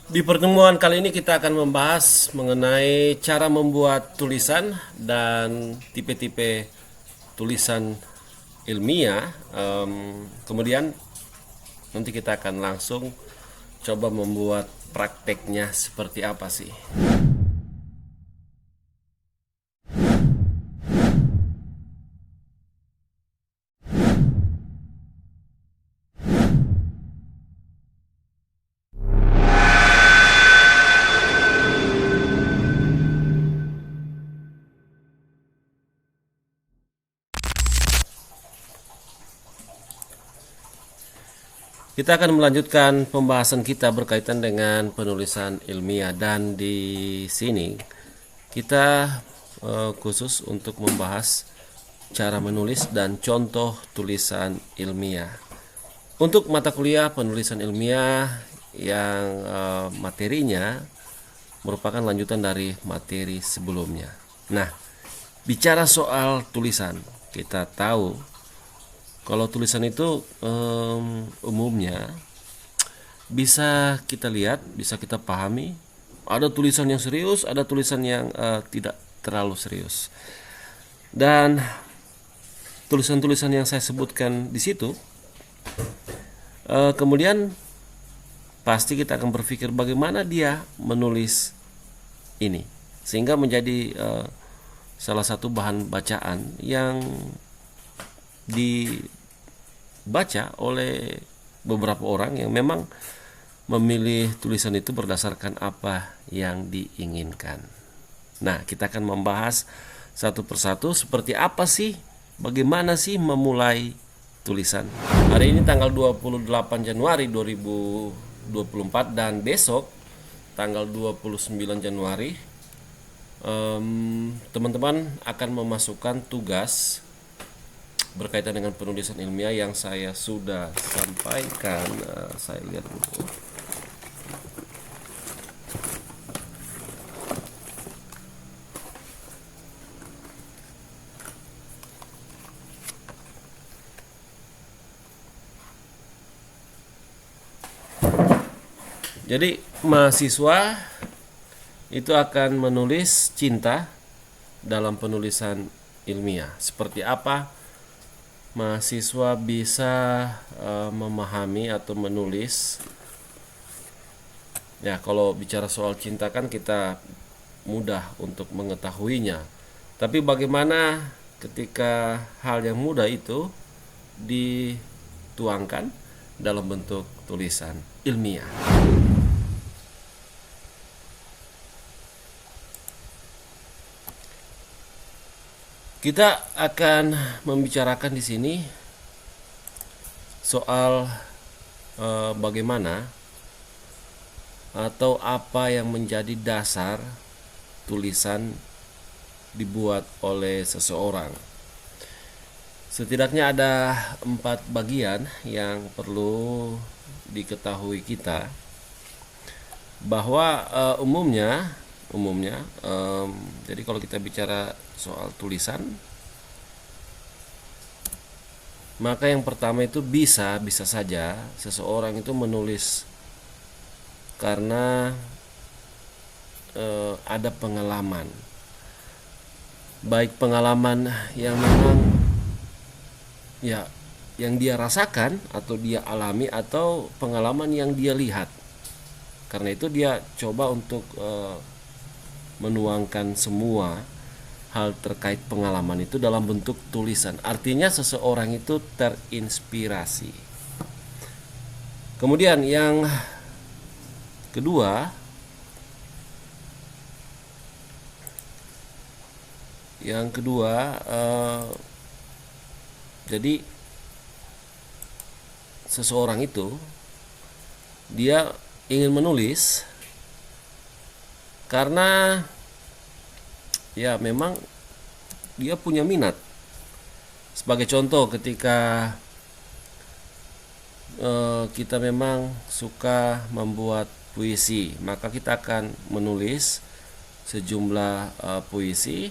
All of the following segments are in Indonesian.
Di pertemuan kali ini kita akan membahas mengenai cara membuat tulisan dan tipe-tipe tulisan ilmiah. Kemudian nanti kita akan langsung coba membuat prakteknya seperti apa sih. Kita akan melanjutkan pembahasan kita berkaitan dengan penulisan ilmiah, dan di sini kita khusus untuk membahas cara menulis dan contoh tulisan ilmiah. Untuk mata kuliah penulisan ilmiah yang materinya merupakan lanjutan dari materi sebelumnya. Nah, bicara soal tulisan, kita tahu kalau tulisan itu umumnya bisa kita lihat, bisa kita pahami. Ada tulisan yang serius, ada tulisan yang tidak terlalu serius. Dan tulisan-tulisan yang saya sebutkan di situ, kemudian pasti kita akan berpikir bagaimana dia menulis ini, sehingga menjadi salah satu bahan bacaan yang dibaca oleh beberapa orang yang memang memilih tulisan itu berdasarkan apa yang diinginkan. Nah, kita akan membahas satu persatu seperti apa sih, bagaimana sih memulai tulisan. Hari ini tanggal 28 Januari 2024 dan besok tanggal 29 Januari teman-teman akan memasukkan tugas berkaitan dengan penulisan ilmiah yang saya sudah sampaikan. Saya lihat dulu. Jadi mahasiswa itu akan menulis cinta dalam penulisan ilmiah. Seperti apa mahasiswa bisa memahami atau menulis? Ya, kalau bicara soal cinta kan kita mudah untuk mengetahuinya. Tapi bagaimana ketika hal yang mudah itu dituangkan dalam bentuk tulisan ilmiah? Kita akan membicarakan di sini soal bagaimana atau apa yang menjadi dasar tulisan dibuat oleh seseorang. Setidaknya ada 4 bagian yang perlu diketahui kita, bahwa umumnya jadi kalau kita bicara soal tulisan, maka yang pertama itu bisa saja seseorang itu menulis karena ada pengalaman, baik pengalaman yang memang ya yang dia rasakan atau dia alami, atau pengalaman yang dia lihat. Karena itu dia coba untuk menuangkan semua hal terkait pengalaman itu dalam bentuk tulisan. Artinya seseorang itu terinspirasi. Kemudian yang kedua, jadi seseorang itu dia ingin menulis karena ya memang dia punya minat. Sebagai contoh, ketika kita memang suka membuat puisi, maka kita akan menulis sejumlah puisi.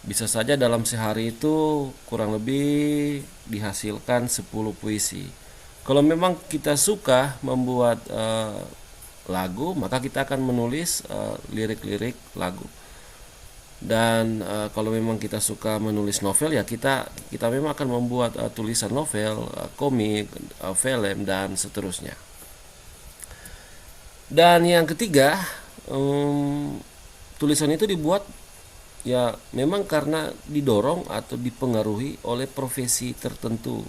Bisa saja dalam sehari itu kurang lebih dihasilkan 10 puisi. Kalau memang kita suka membuat lagu, maka kita akan menulis lirik-lirik lagu. Dan kalau memang kita suka menulis novel, ya kita memang akan membuat tulisan novel, komik, film, dan seterusnya. Dan yang ketiga, tulisan itu dibuat ya memang karena didorong atau dipengaruhi oleh profesi tertentu.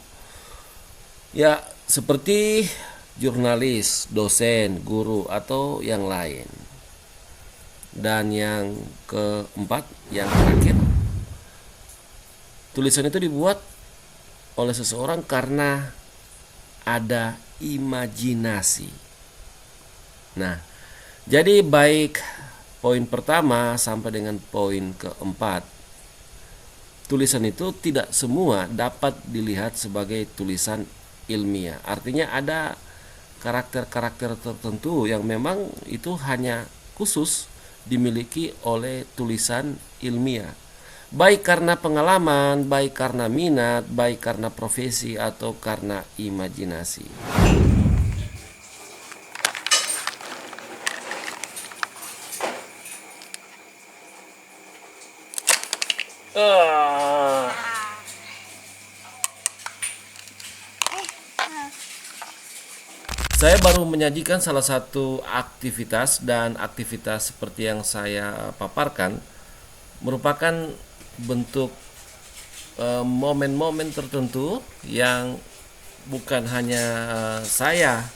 Ya, seperti jurnalis, dosen, guru, atau yang lain. Dan yang keempat, yang terakhir, tulisan itu dibuat oleh seseorang karena ada imajinasi. Nah, jadi baik poin pertama sampai dengan poin keempat, tulisan itu tidak semua dapat dilihat sebagai tulisan ilmiah. Artinya ada karakter-karakter tertentu yang memang itu hanya khusus dimiliki oleh tulisan ilmiah. Baik karena pengalaman, baik karena minat, baik karena profesi, atau karena imajinasi. Saya baru menyajikan salah satu aktivitas, dan aktivitas seperti yang saya paparkan merupakan bentuk momen-momen tertentu yang bukan hanya saya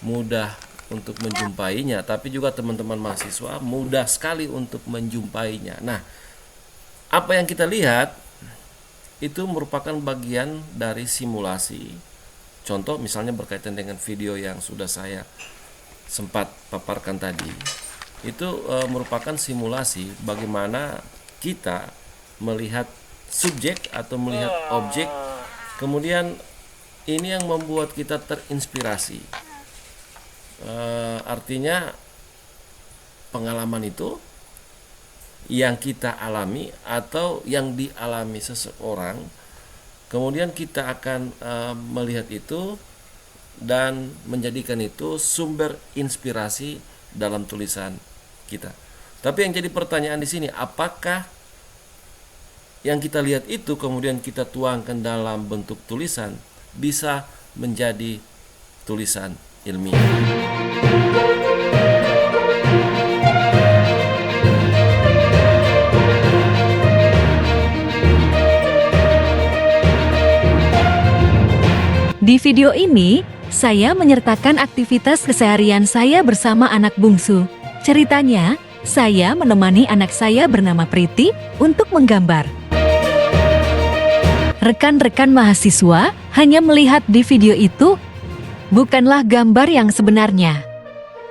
mudah untuk menjumpainya, tapi juga teman-teman mahasiswa mudah sekali untuk menjumpainya. Nah, apa yang kita lihat itu merupakan bagian dari simulasi. Contoh misalnya berkaitan dengan video yang sudah saya sempat paparkan tadi, itu merupakan simulasi bagaimana kita melihat subjek atau melihat objek, kemudian ini yang membuat kita terinspirasi. Artinya pengalaman itu yang kita alami atau yang dialami seseorang, kemudian kita akan melihat itu dan menjadikan itu sumber inspirasi dalam tulisan kita. Tapi yang jadi pertanyaan di sini, apakah yang kita lihat itu kemudian kita tuangkan dalam bentuk tulisan bisa menjadi tulisan ilmiah? Di video ini, saya menyertakan aktivitas keseharian saya bersama anak bungsu. Ceritanya, saya menemani anak saya bernama Priti untuk menggambar. Rekan-rekan mahasiswa hanya melihat di video itu bukanlah gambar yang sebenarnya,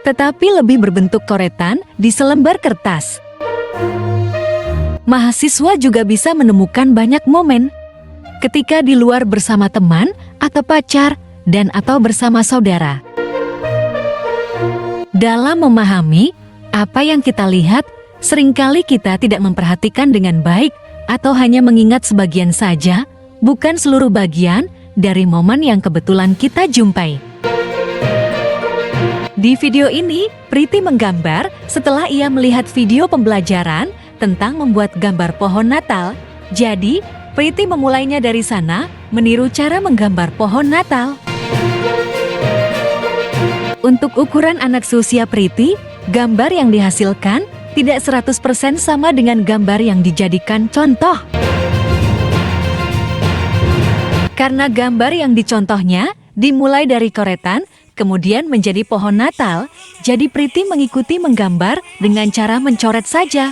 tetapi lebih berbentuk coretan di selembar kertas. Mahasiswa juga bisa menemukan banyak momen ketika di luar bersama teman atau pacar dan atau bersama saudara. Dalam memahami apa yang kita lihat, seringkali kita tidak memperhatikan dengan baik atau hanya mengingat sebagian saja, bukan seluruh bagian dari momen yang kebetulan kita jumpai. Di video ini, Priti menggambar setelah ia melihat video pembelajaran tentang membuat gambar pohon Natal. Jadi, Priti memulainya dari sana, meniru cara menggambar pohon Natal. Untuk ukuran anak seusia Priti, gambar yang dihasilkan tidak 100% sama dengan gambar yang dijadikan contoh. Karena gambar yang dicontohnya dimulai dari coretan, kemudian menjadi pohon Natal, jadi Priti mengikuti menggambar dengan cara mencoret saja.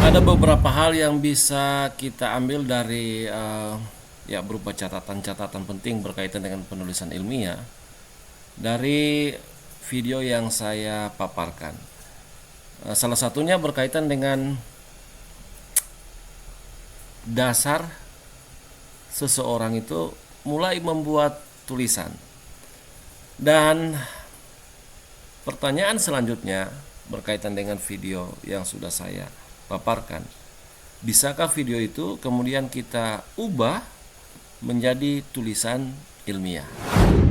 Ada beberapa hal yang bisa kita ambil dari berupa catatan-catatan penting berkaitan dengan penulisan ilmiah dari video yang saya paparkan. Salah satunya berkaitan dengan dasar seseorang itu mulai membuat tulisan. Dan pertanyaan selanjutnya berkaitan dengan video yang sudah saya paparkan. Bisakah video itu kemudian kita ubah menjadi tulisan ilmiah.